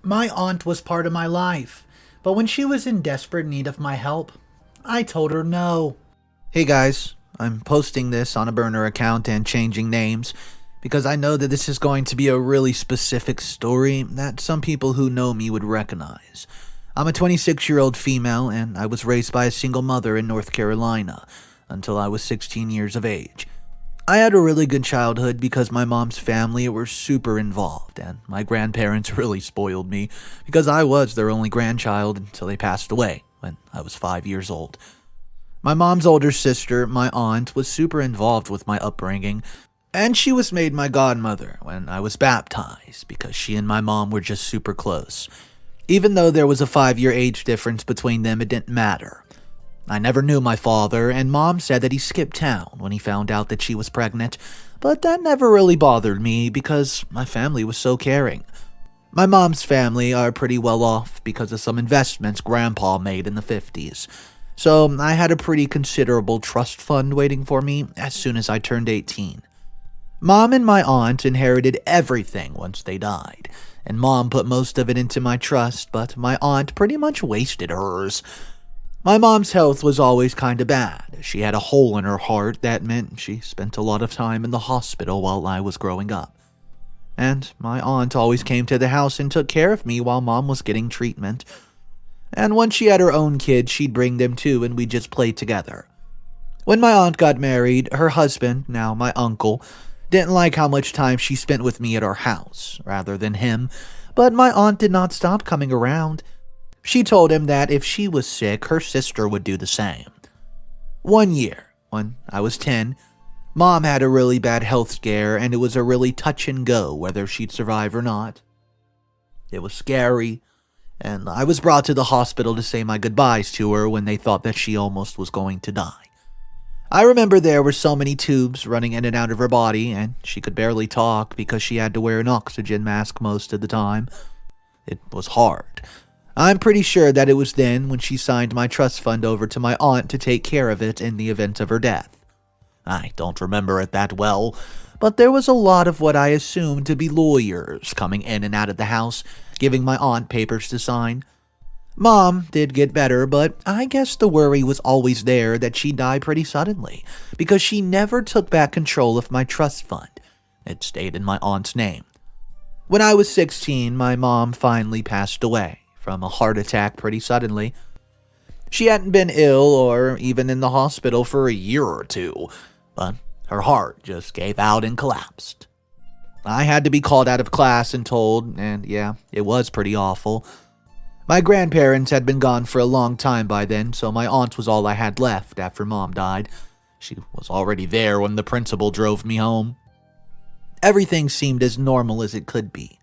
My aunt was part of my life, but when she was in desperate need of my help, I told her no. Hey guys, I'm posting this on a burner account and changing names because I know that this is going to be a really specific story that some people who know me would recognize. I'm a 26-year-old female and I was raised by a single mother in North Carolina until I was 16 years of age. I had a really good childhood because my mom's family were super involved and my grandparents really spoiled me because I was their only grandchild until they passed away when I was 5 years old. My mom's older sister, my aunt, was super involved with my upbringing, and she was made my godmother when I was baptized because she and my mom were just super close. Even though there was a 5-year age difference between them, it didn't matter. I never knew my father, and Mom said that he skipped town when he found out that she was pregnant, but that never really bothered me because my family was so caring. My mom's family are pretty well off because of some investments Grandpa made in the 50s, so I had a pretty considerable trust fund waiting for me as soon as I turned 18. Mom and my aunt inherited everything once they died, and Mom put most of it into my trust, but my aunt pretty much wasted hers. My mom's health was always kinda bad. She had a hole in her heart that meant she spent a lot of time in the hospital while I was growing up. And my aunt always came to the house and took care of me while Mom was getting treatment. And once she had her own kids, she'd bring them too and we'd just play together. When my aunt got married, her husband, now my uncle, didn't like how much time she spent with me at our house, rather than him, but my aunt did not stop coming around. She told him that if she was sick, her sister would do the same. One year, when I was 10, Mom had a really bad health scare and it was a really touch and go whether she'd survive or not. It was scary, and I was brought to the hospital to say my goodbyes to her when they thought that she almost was going to die. I remember there were so many tubes running in and out of her body, and she could barely talk because she had to wear an oxygen mask most of the time. It was hard. I'm pretty sure that it was then when she signed my trust fund over to my aunt to take care of it in the event of her death. I don't remember it that well, but there was a lot of what I assumed to be lawyers coming in and out of the house, giving my aunt papers to sign. Mom did get better, but I guess the worry was always there that she'd die pretty suddenly, because she never took back control of my trust fund. It stayed in my aunt's name. When I was 16, my mom finally passed away from a heart attack pretty suddenly. She hadn't been ill or even in the hospital for a year or two, but her heart just gave out and collapsed. I had to be called out of class and told, and yeah, it was pretty awful. My grandparents had been gone for a long time by then, so my aunt was all I had left after Mom died. She was already there when the principal drove me home. Everything seemed as normal as it could be.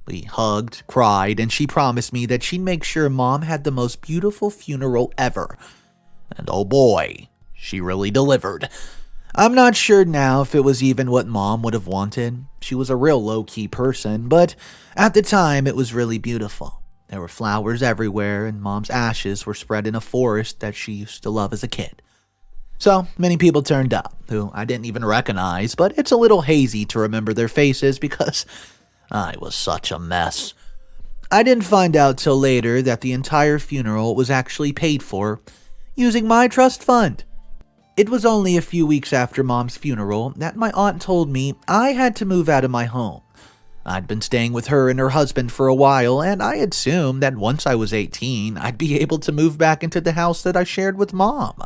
We hugged, cried, and she promised me that she'd make sure Mom had the most beautiful funeral ever. And oh boy, she really delivered. I'm not sure now if it was even what Mom would have wanted. She was a real low-key person, but at the time it was really beautiful. There were flowers everywhere, and Mom's ashes were spread in a forest that she used to love as a kid. So many people turned up, who I didn't even recognize, but it's a little hazy to remember their faces because I was such a mess. I didn't find out till later that the entire funeral was actually paid for using my trust fund. It was only a few weeks after Mom's funeral that my aunt told me I had to move out of my home. I'd been staying with her and her husband for a while, and I assumed that once I was 18, I'd be able to move back into the house that I shared with Mom.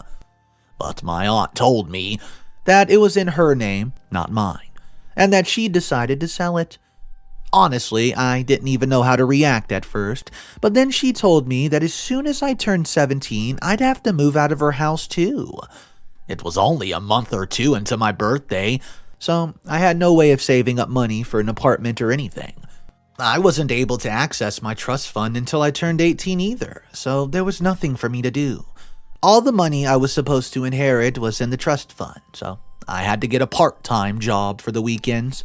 But my aunt told me that it was in her name, not mine, and that she decided to sell it. Honestly, I didn't even know how to react at first, but then she told me that as soon as I turned 17, I'd have to move out of her house too. It was only a month or two into my birthday, so I had no way of saving up money for an apartment or anything. I wasn't able to access my trust fund until I turned 18 either, so there was nothing for me to do. All the money I was supposed to inherit was in the trust fund, so I had to get a part-time job for the weekends.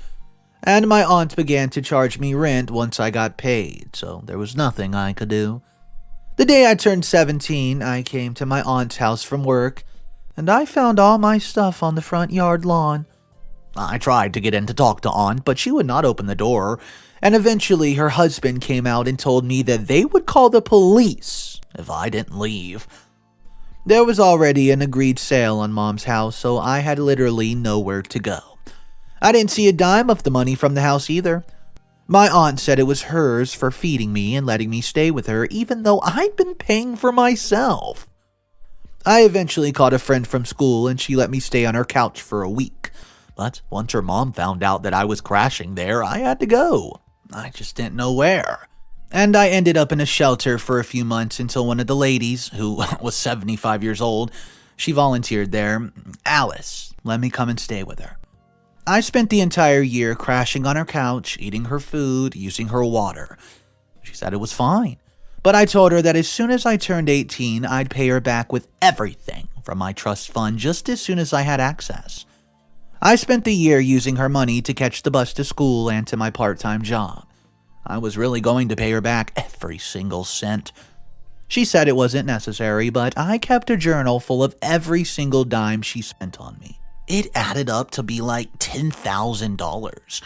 And my aunt began to charge me rent once I got paid, so there was nothing I could do. The day I turned 17, I came to my aunt's house from work, and I found all my stuff on the front yard lawn. I tried to get in to talk to Aunt, but she would not open the door, And eventually her husband came out and told me that they would call the police if I didn't leave. There was already an agreed sale on Mom's house, so I had literally nowhere to go. I didn't see a dime of the money from the house either. My aunt said it was hers for feeding me and letting me stay with her, even though I'd been paying for myself. I eventually called a friend from school and she let me stay on her couch for a week. But once her mom found out that I was crashing there, I had to go. I just didn't know where. And I ended up in a shelter for a few months until one of the ladies, who was 75 years old, she volunteered there, Alice, let me come and stay with her. I spent the entire year crashing on her couch, eating her food, using her water. She said it was fine. But I told her that as soon as I turned 18, I'd pay her back with everything from my trust fund just as soon as I had access. I spent the year using her money to catch the bus to school and to my part-time job. I was really going to pay her back every single cent. She said it wasn't necessary, but I kept a journal full of every single dime she spent on me. It added up to be like $10,000.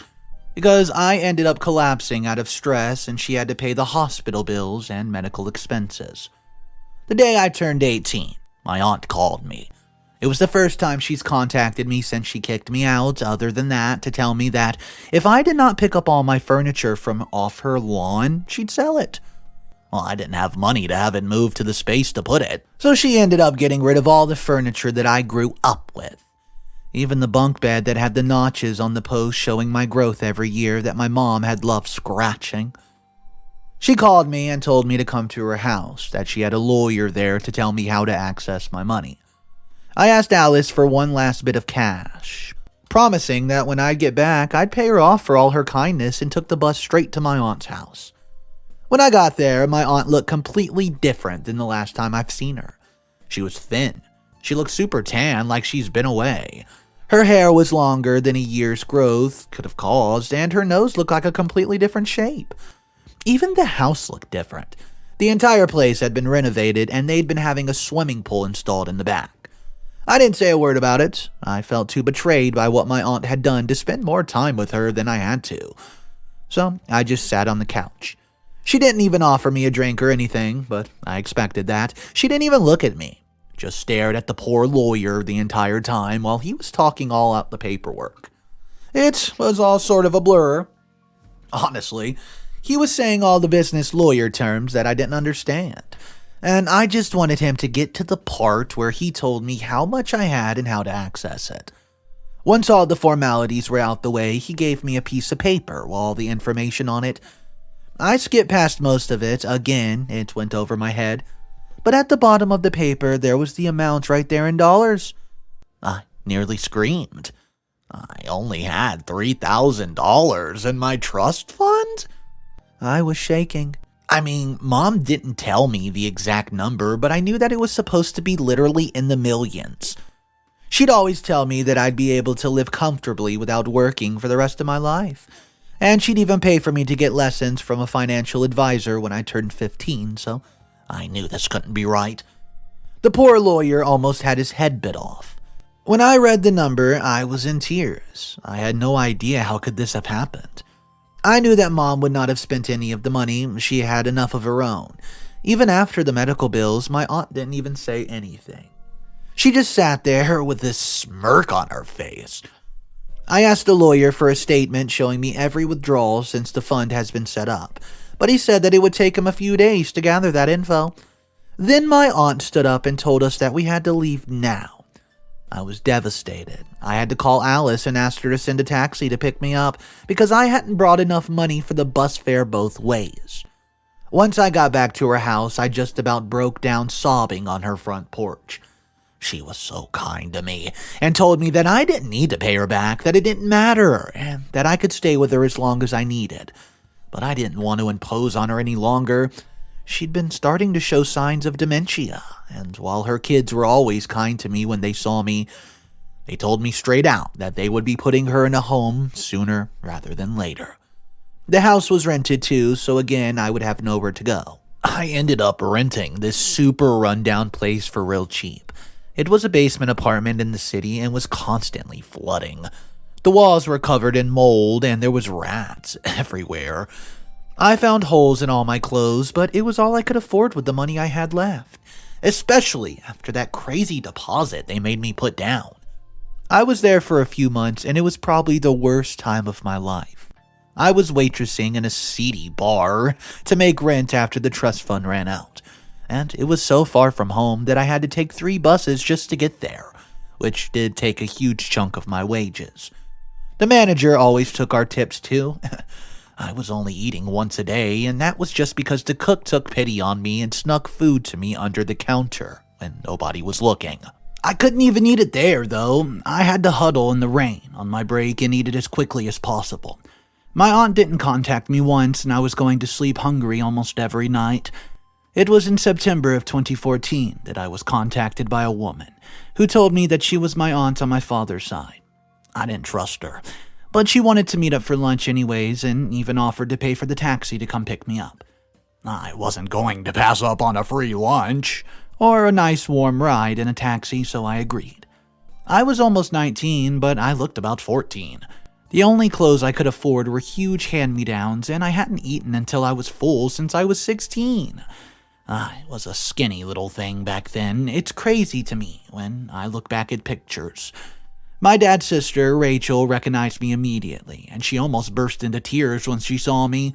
Because I ended up collapsing out of stress and she had to pay the hospital bills and medical expenses. The day I turned 18, my aunt called me. It was the first time she's contacted me since she kicked me out, other than that, to tell me that if I did not pick up all my furniture from off her lawn, she'd sell it. Well, I didn't have money to have it moved to the space to put it, so she ended up getting rid of all the furniture that I grew up with. Even the bunk bed that had the notches on the post showing my growth every year that my mom had loved scratching. She called me and told me to come to her house, that she had a lawyer there to tell me how to access my money. I asked Alice for one last bit of cash, promising that when I'd get back, I'd pay her off for all her kindness, and took the bus straight to my aunt's house. When I got there, my aunt looked completely different than the last time I've seen her. She was thin. She looked super tan, like she's been away. Her hair was longer than a year's growth could have caused, and her nose looked like a completely different shape. Even the house looked different. The entire place had been renovated, and they'd been having a swimming pool installed in the back. I didn't say a word about it. I felt too betrayed by what my aunt had done to spend more time with her than I had to. So I just sat on the couch. She didn't even offer me a drink or anything, but I expected that. She didn't even look at me. Just stared at the poor lawyer the entire time while he was talking all out the paperwork. It was all sort of a blur. Honestly, he was saying all the business lawyer terms that I didn't understand. And I just wanted him to get to the part where he told me how much I had and how to access it. Once all the formalities were out the way, he gave me a piece of paper with all the information on it. I skipped past most of it. Again, it went over my head. But at the bottom of the paper, there was the amount right there in dollars. I nearly screamed. I only had $3,000 in my trust fund? I was shaking. I mean, Mom didn't tell me the exact number, but I knew that it was supposed to be literally in the millions. She'd always tell me that I'd be able to live comfortably without working for the rest of my life. And she'd even pay for me to get lessons from a financial advisor when I turned 15, so I knew this couldn't be right. The poor lawyer almost had his head bit off. When I read the number, I was in tears. I had no idea how could this have happened. I knew that Mom would not have spent any of the money. She had enough of her own. Even after the medical bills, my aunt didn't even say anything. She just sat there with this smirk on her face. I asked the lawyer for a statement showing me every withdrawal since the fund has been set up, but he said that it would take him a few days to gather that info. Then my aunt stood up and told us that we had to leave now. I was devastated. I had to call Alice and ask her to send a taxi to pick me up because I hadn't brought enough money for the bus fare both ways. Once I got back to her house, I just about broke down sobbing on her front porch. She was so kind to me and told me that I didn't need to pay her back, that it didn't matter, and that I could stay with her as long as I needed. But I didn't want to impose on her any longer. She'd been starting to show signs of dementia, and while her kids were always kind to me when they saw me, they told me straight out that they would be putting her in a home sooner rather than later. The house was rented too, so again, I would have nowhere to go. I ended up renting this super rundown place for real cheap. It was a basement apartment in the city and was constantly flooding. The walls were covered in mold and there was rats everywhere. I found holes in all my clothes, but it was all I could afford with the money I had left, especially after that crazy deposit they made me put down. I was there for a few months and it was probably the worst time of my life. I was waitressing in a seedy bar to make rent after the trust fund ran out, and it was so far from home that I had to take 3 buses just to get there, which did take a huge chunk of my wages. The manager always took our tips too. I was only eating once a day, and that was just because the cook took pity on me and snuck food to me under the counter when nobody was looking. I couldn't even eat it there, though. I had to huddle in the rain on my break and eat it as quickly as possible. My aunt didn't contact me once, and I was going to sleep hungry almost every night. It was in September of 2014 that I was contacted by a woman who told me that she was my aunt on my father's side. I didn't trust her, but she wanted to meet up for lunch anyways and even offered to pay for the taxi to come pick me up. I wasn't going to pass up on a free lunch or a nice warm ride in a taxi, so I agreed. I was almost 19, but I looked about 14. The only clothes I could afford were huge hand-me-downs, and I hadn't eaten until I was full since I was 16. I was a skinny little thing back then. It's crazy to me when I look back at pictures. My dad's sister, Rachel, recognized me immediately, and she almost burst into tears when she saw me.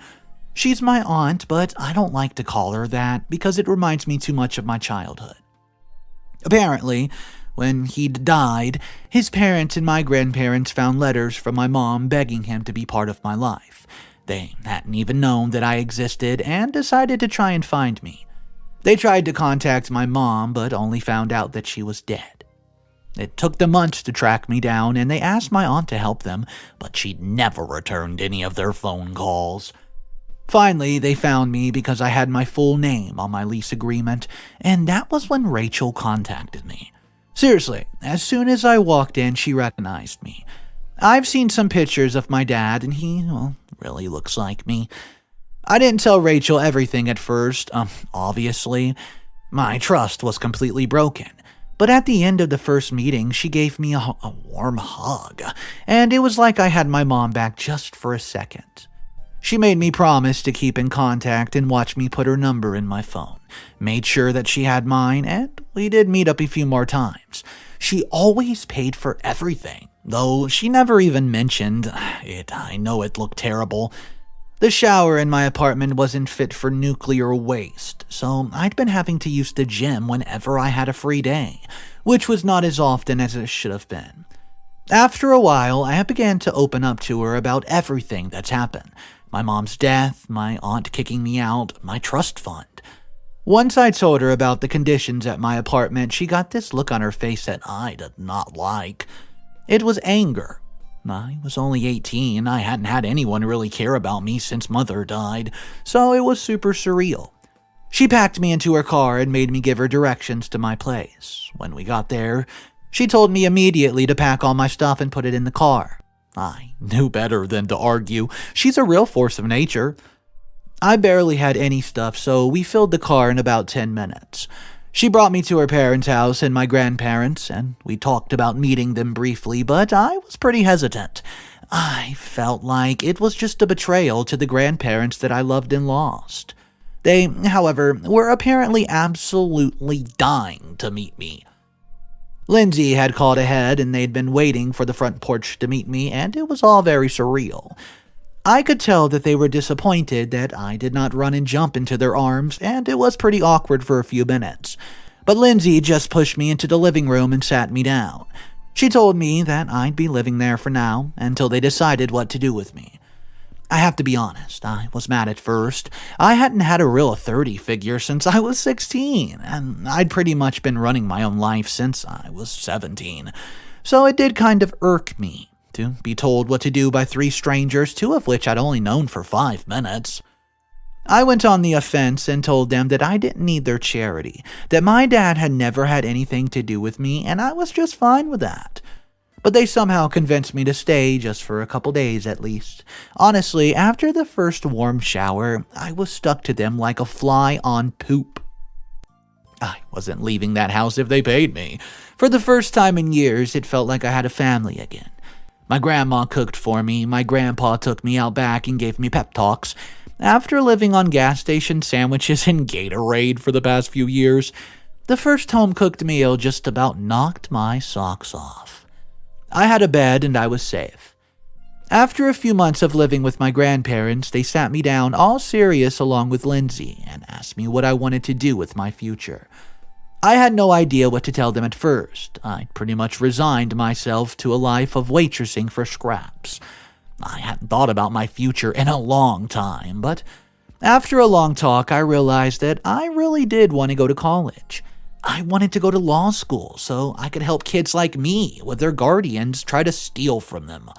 She's my aunt, but I don't like to call her that because it reminds me too much of my childhood. Apparently, when he'd died, his parents and my grandparents found letters from my mom begging him to be part of my life. They hadn't even known that I existed and decided to try and find me. They tried to contact my mom, but only found out that she was dead. It took them months to track me down, and they asked my aunt to help them, but she'd never returned any of their phone calls. Finally, they found me because I had my full name on my lease agreement, and that was when Rachel contacted me. Seriously, as soon as I walked in, she recognized me. I've seen some pictures of my dad, and he, really looks like me. I didn't tell Rachel everything at first, obviously. My trust was completely broken. But at the end of the first meeting, she gave me a warm hug, and it was like I had my mom back just for a second. She made me promise to keep in contact and watch me put her number in my phone, made sure that she had mine, and we did meet up a few more times. She always paid for everything, though she never even mentioned it. I know it looked terrible. The shower in my apartment wasn't fit for nuclear waste, so I'd been having to use the gym whenever I had a free day, which was not as often as it should have been. After a while, I began to open up to her about everything that's happened. My mom's death, my aunt kicking me out, my trust fund. Once I told her about the conditions at my apartment, she got this look on her face that I did not like. It was anger. I was only 18, I hadn't had anyone really care about me since mother died, so it was super surreal. She packed me into her car and made me give her directions to my place. When we got there, she told me immediately to pack all my stuff and put it in the car. I knew better than to argue. She's a real force of nature. I barely had any stuff, so we filled the car in about 10 minutes. She brought me to her parents' house and my grandparents, and we talked about meeting them briefly, but I was pretty hesitant. I felt like it was just a betrayal to the grandparents that I loved and lost. They, however, were apparently absolutely dying to meet me. Lindsay had called ahead, and they'd been waiting for the front porch to meet me, and it was all very surreal. I could tell that they were disappointed that I did not run and jump into their arms, and it was pretty awkward for a few minutes. But Lindsay just pushed me into the living room and sat me down. She told me that I'd be living there for now, until they decided what to do with me. I have to be honest, I was mad at first. I hadn't had a real authority figure since I was 16, and I'd pretty much been running my own life since I was 17. So it did kind of irk me to be told what to do by 3 strangers, 2 of which I'd only known for 5 minutes. I went on the offense and told them that I didn't need their charity, that my dad had never had anything to do with me, and I was just fine with that. But they somehow convinced me to stay just for a couple days at least. Honestly, after the first warm shower, I was stuck to them like a fly on poop. I wasn't leaving that house if they paid me. For the first time in years, it felt like I had a family again. My grandma cooked for me, my grandpa took me out back and gave me pep talks. After living on gas station sandwiches and Gatorade for the past few years, the first home-cooked meal just about knocked my socks off. I had a bed and I was safe. After a few months of living with my grandparents, they sat me down all serious along with Lindsay and asked me what I wanted to do with my future. I had no idea what to tell them at first. I pretty much resigned myself to a life of waitressing for scraps. I hadn't thought about my future in a long time, but after a long talk, I realized that I really did want to go to college. I wanted to go to law school so I could help kids like me with their guardians try to steal from them.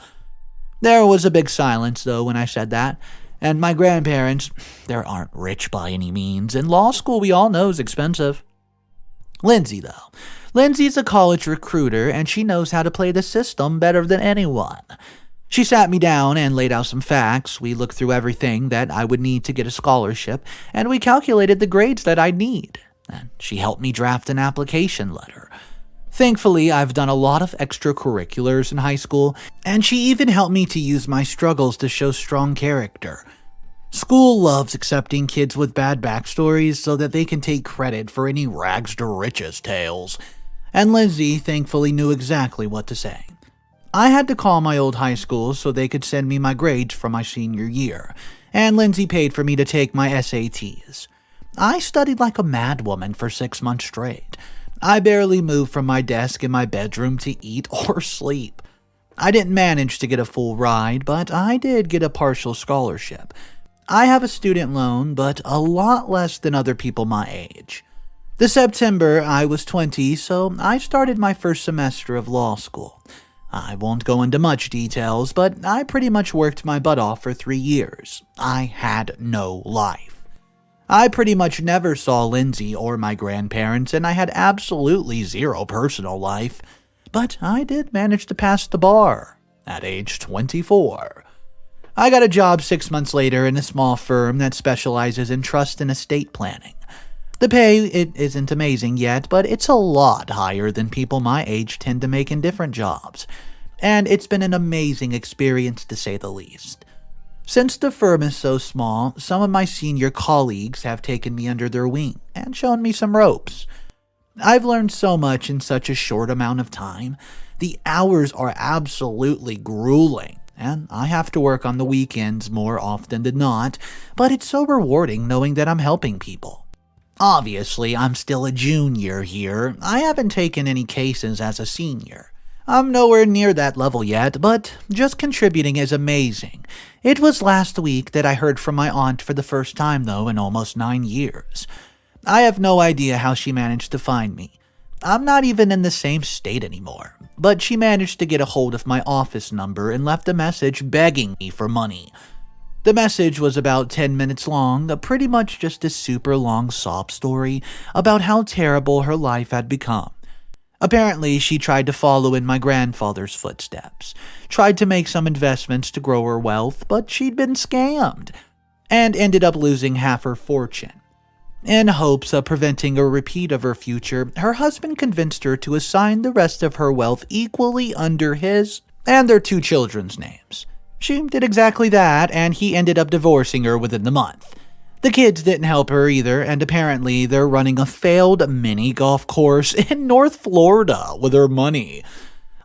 There was a big silence, though, when I said that, and my grandparents, they aren't rich by any means, and law school we all know is expensive. Lindsay, though. Lindsay's a college recruiter, and she knows how to play the system better than anyone. She sat me down and laid out some facts. We looked through everything that I would need to get a scholarship, and we calculated the grades that I'd need. And she helped me draft an application letter. Thankfully, I've done a lot of extracurriculars in high school, and she even helped me to use my struggles to show strong character. School loves accepting kids with bad backstories so that they can take credit for any rags to riches tales. And Lindsay thankfully knew exactly what to say. I had to call my old high school so they could send me my grades from my senior year, and Lindsay paid for me to take my SATs. I studied like a madwoman for 6 months straight. I barely moved from my desk in my bedroom to eat or sleep. I didn't manage to get a full ride, but I did get a partial scholarship. I have a student loan, but a lot less than other people my age. This September, I was 20, so I started my first semester of law school. I won't go into much details, but I pretty much worked my butt off for 3 years. I had no life. I pretty much never saw Lindsay or my grandparents, and I had absolutely zero personal life. But I did manage to pass the bar at age 24. I got a job 6 months later in a small firm that specializes in trust and estate planning. The pay, it isn't amazing yet, but it's a lot higher than people my age tend to make in different jobs. And it's been an amazing experience to say the least. Since the firm is so small, some of my senior colleagues have taken me under their wing and shown me some ropes. I've learned so much in such a short amount of time. The hours are absolutely grueling. And I have to work on the weekends more often than not, but it's so rewarding knowing that I'm helping people. Obviously, I'm still a junior here. I haven't taken any cases as a senior. I'm nowhere near that level yet, but just contributing is amazing. It was last week that I heard from my aunt for the first time, though, in almost 9 years. I have no idea how she managed to find me. I'm not even in the same state anymore, but she managed to get a hold of my office number and left a message begging me for money. The message was about 10 minutes long, pretty much just a super long sob story about how terrible her life had become. Apparently, she tried to follow in my grandfather's footsteps, tried to make some investments to grow her wealth, but she'd been scammed, and ended up losing half her fortune. In hopes of preventing a repeat of her future, her husband convinced her to assign the rest of her wealth equally under his and their 2 children's names. She did exactly that, and he ended up divorcing her within the month. The kids didn't help her either, and apparently they're running a failed mini golf course in North Florida with her money.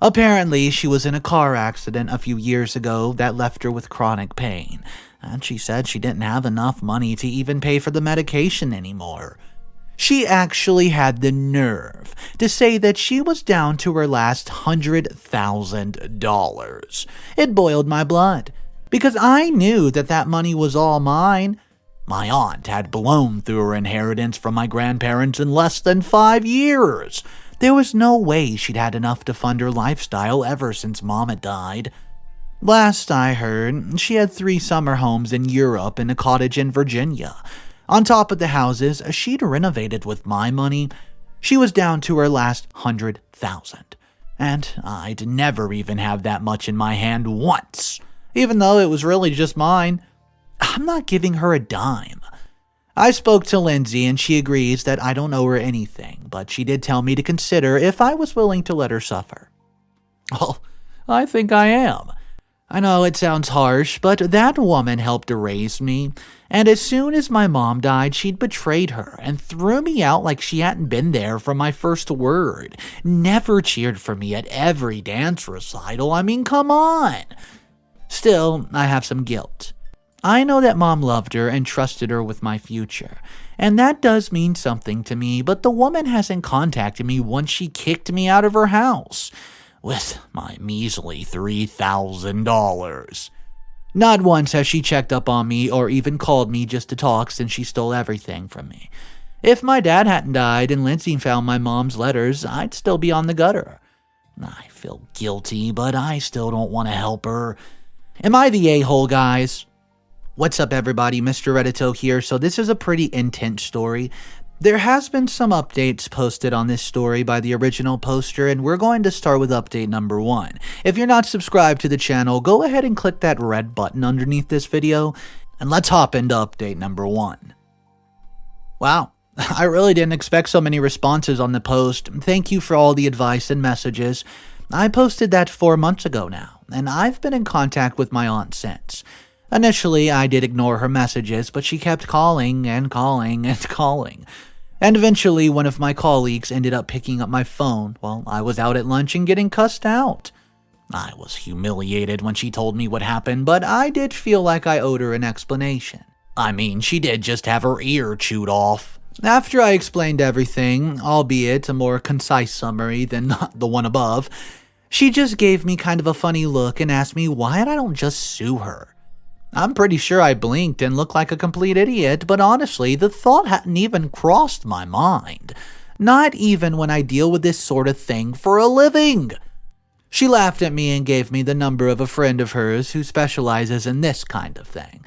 Apparently, she was in a car accident a few years ago that left her with chronic pain, and she said she didn't have enough money to even pay for the medication anymore. She actually had the nerve to say that she was down to her last $100,000. It boiled my blood, because I knew that that money was all mine. My aunt had blown through her inheritance from my grandparents in less than 5 years. There was no way she'd had enough to fund her lifestyle ever since Mom had died. Last I heard, she had 3 summer homes in Europe and a cottage in Virginia. On top of the houses she'd renovated with my money, she was down to her last $100,000. And I'd never even have that much in my hand once, even though it was really just mine. I'm not giving her a dime. I spoke to Lindsay and she agrees that I don't owe her anything, but she did tell me to consider if I was willing to let her suffer. Well, I think I am. I know it sounds harsh, but that woman helped to raise me, and as soon as my mom died, she'd betrayed her and threw me out like she hadn't been there from my first word. Never cheered for me at every dance recital. I mean, come on. Still, I have some guilt. I know that mom loved her and trusted her with my future, and that does mean something to me, but the woman hasn't contacted me once she kicked me out of her house with my measly $3,000. Not once has she checked up on me or even called me just to talk since she stole everything from me. If my dad hadn't died and Lindsay found my mom's letters, I'd still be on the gutter. I feel guilty, but I still don't want to help her. Am I the a-hole, guys? What's up, everybody? Mr. Reddito here. So this is a pretty intense story. There has been some updates posted on this story by the original poster, and we're going to start with update number 1. If you're not subscribed to the channel, go ahead and click that red button underneath this video, and let's hop into update number 1. Wow, I really didn't expect so many responses on the post. Thank you for all the advice and messages. I posted that 4 months ago now, and I've been in contact with my aunt since. Initially, I did ignore her messages, but she kept calling and calling and calling. And eventually, one of my colleagues ended up picking up my phone while I was out at lunch and getting cussed out. I was humiliated when she told me what happened, but I did feel like I owed her an explanation. I mean, she did just have her ear chewed off. After I explained everything, albeit a more concise summary than the one above, she just gave me kind of a funny look and asked me why I don't just sue her. I'm pretty sure I blinked and looked like a complete idiot, but honestly, the thought hadn't even crossed my mind. Not even when I deal with this sort of thing for a living. She laughed at me and gave me the number of a friend of hers who specializes in this kind of thing.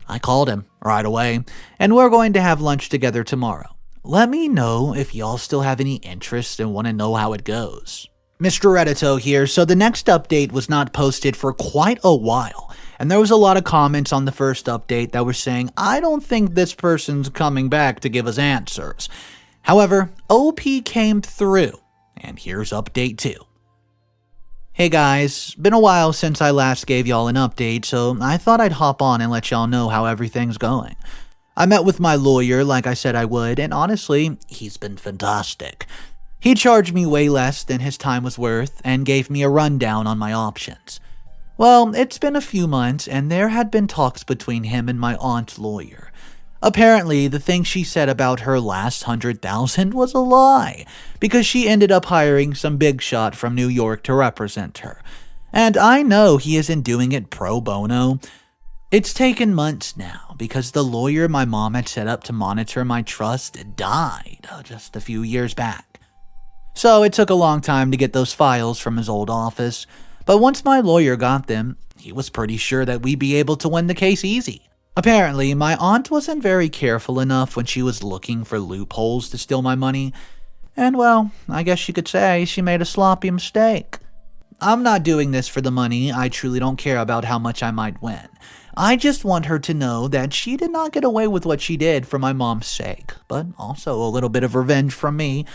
I called him right away, and we're going to have lunch together tomorrow. Let me know if y'all still have any interest and want to know how it goes. Mr. Reddito here. So the next update was not posted for quite a while. And there was a lot of comments on the first update that were saying, I don't think this person's coming back to give us answers. However, OP came through, and here's update 2. Hey guys, been a while since I last gave y'all an update, so I thought I'd hop on and let y'all know how everything's going. I met with my lawyer like I said I would, and honestly, he's been fantastic. He charged me way less than his time was worth and gave me a rundown on my options. Well, it's been a few months, and there had been talks between him and my aunt's lawyer. Apparently, the thing she said about her last $100,000 was a lie, because she ended up hiring some big shot from New York to represent her. And I know he isn't doing it pro bono. It's taken months now, because the lawyer my mom had set up to monitor my trust died just a few years back. So it took a long time to get those files from his old office. But once my lawyer got them, he was pretty sure that we'd be able to win the case easy. Apparently, my aunt wasn't very careful enough when she was looking for loopholes to steal my money. And well, I guess you could say she made a sloppy mistake. I'm not doing this for the money. I truly don't care about how much I might win. I just want her to know that she did not get away with what she did for my mom's sake, but also a little bit of revenge from me.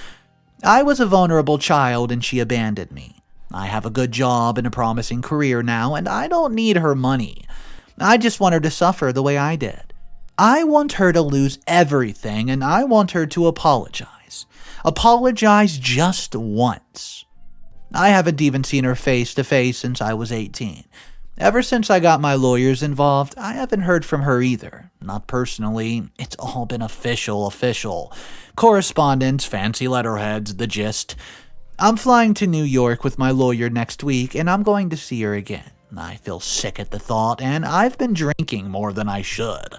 I was a vulnerable child and she abandoned me. I have a good job and a promising career now, and I don't need her money. I just want her to suffer the way I did. I want her to lose everything, and I want her to apologize. Apologize just once. I haven't even seen her face to face since I was 18. Ever since I got my lawyers involved, I haven't heard from her either. Not personally, it's all been official. Correspondence, fancy letterheads, the gist. I'm flying to New York with my lawyer next week, and I'm going to see her again. I feel sick at the thought, and I've been drinking more than I should.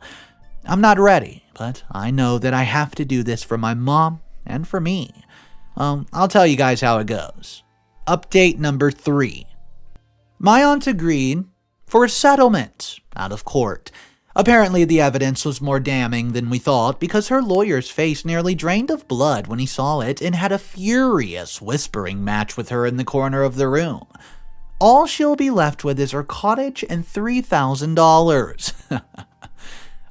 I'm not ready, but I know that I have to do this for my mom and for me. I'll tell you guys how it goes. Update number 3. My aunt agreed for a settlement out of court. Apparently, the evidence was more damning than we thought because her lawyer's face nearly drained of blood when he saw it and had a furious whispering match with her in the corner of the room. All she'll be left with is her cottage and $3,000.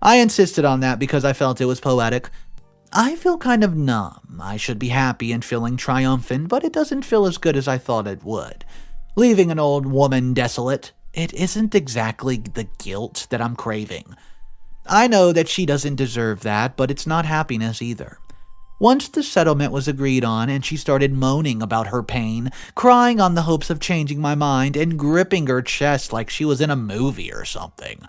I insisted on that because I felt it was poetic. I feel kind of numb. I should be happy and feeling triumphant, but it doesn't feel as good as I thought it would. Leaving an old woman desolate, it isn't exactly the guilt that I'm craving. I know that she doesn't deserve that, but it's not happiness either. Once the settlement was agreed on and she started moaning about her pain, crying on the hopes of changing my mind, and gripping her chest like she was in a movie or something.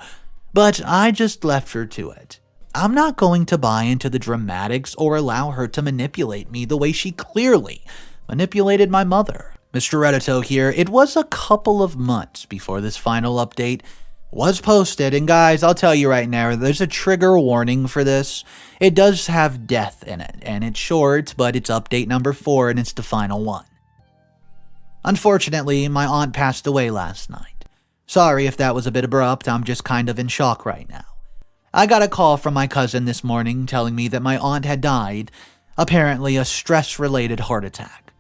But I just left her to it. I'm not going to buy into the dramatics or allow her to manipulate me the way she clearly manipulated my mother. Mr. Redito here. It was a couple of months before this final update was posted, and guys, I'll tell you right now, there's a trigger warning for this. It does have death in it, and it's short, but it's update number 4, and it's the final one. Unfortunately, my aunt passed away last night. Sorry if that was a bit abrupt, I'm just kind of in shock right now. I got a call from my cousin this morning telling me that my aunt had died, apparently a stress-related heart attack.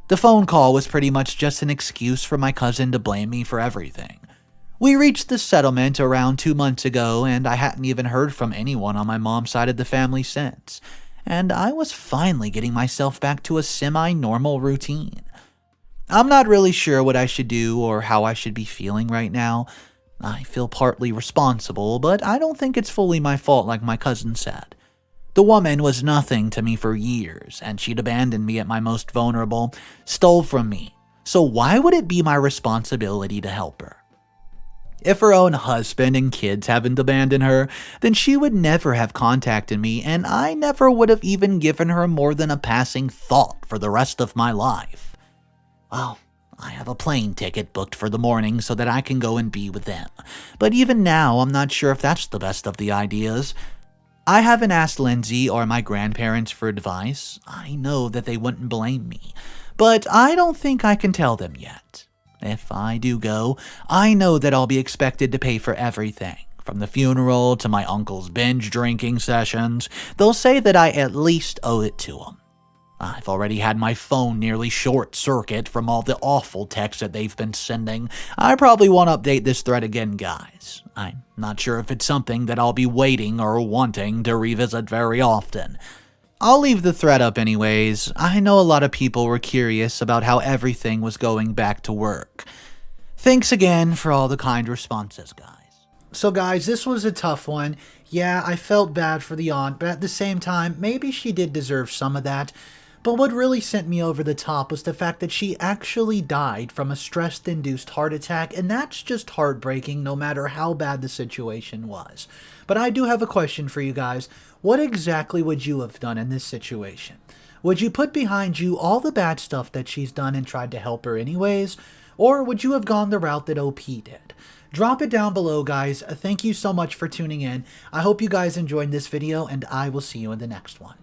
The phone call was pretty much just an excuse for my cousin to blame me for everything. We reached the settlement around 2 months ago, and I hadn't even heard from anyone on my mom's side of the family since, and I was finally getting myself back to a semi-normal routine. I'm not really sure what I should do or how I should be feeling right now. I feel partly responsible, but I don't think it's fully my fault like my cousin said. The woman was nothing to me for years, and she'd abandoned me at my most vulnerable, stole from me, so why would it be my responsibility to help her? If her own husband and kids haven't abandoned her, then she would never have contacted me, and I never would have even given her more than a passing thought for the rest of my life. Well, I have a plane ticket booked for the morning so that I can go and be with them, but even now I'm not sure if that's the best of the ideas. I haven't asked Lindsay or my grandparents for advice. I know that they wouldn't blame me, but I don't think I can tell them yet. If I do go, I know that I'll be expected to pay for everything, from the funeral to my uncle's binge drinking sessions. They'll say that I at least owe it to them. I've already had my phone nearly short-circuit from all the awful texts that they've been sending. I probably won't update this thread again, guys. I'm not sure if it's something that I'll be waiting or wanting to revisit very often. I'll leave the thread up anyways. I know a lot of people were curious about how everything was going back to work. Thanks again for all the kind responses, guys. So guys, this was a tough one. Yeah, I felt bad for the aunt, but at the same time, maybe she did deserve some of that. But what really sent me over the top was the fact that she actually died from a stress-induced heart attack, and that's just heartbreaking no matter how bad the situation was. But I do have a question for you guys. What exactly would you have done in this situation? Would you put behind you all the bad stuff that she's done and tried to help her anyways? Or would you have gone the route that OP did? Drop it down below, guys. Thank you so much for tuning in. I hope you guys enjoyed this video, and I will see you in the next one.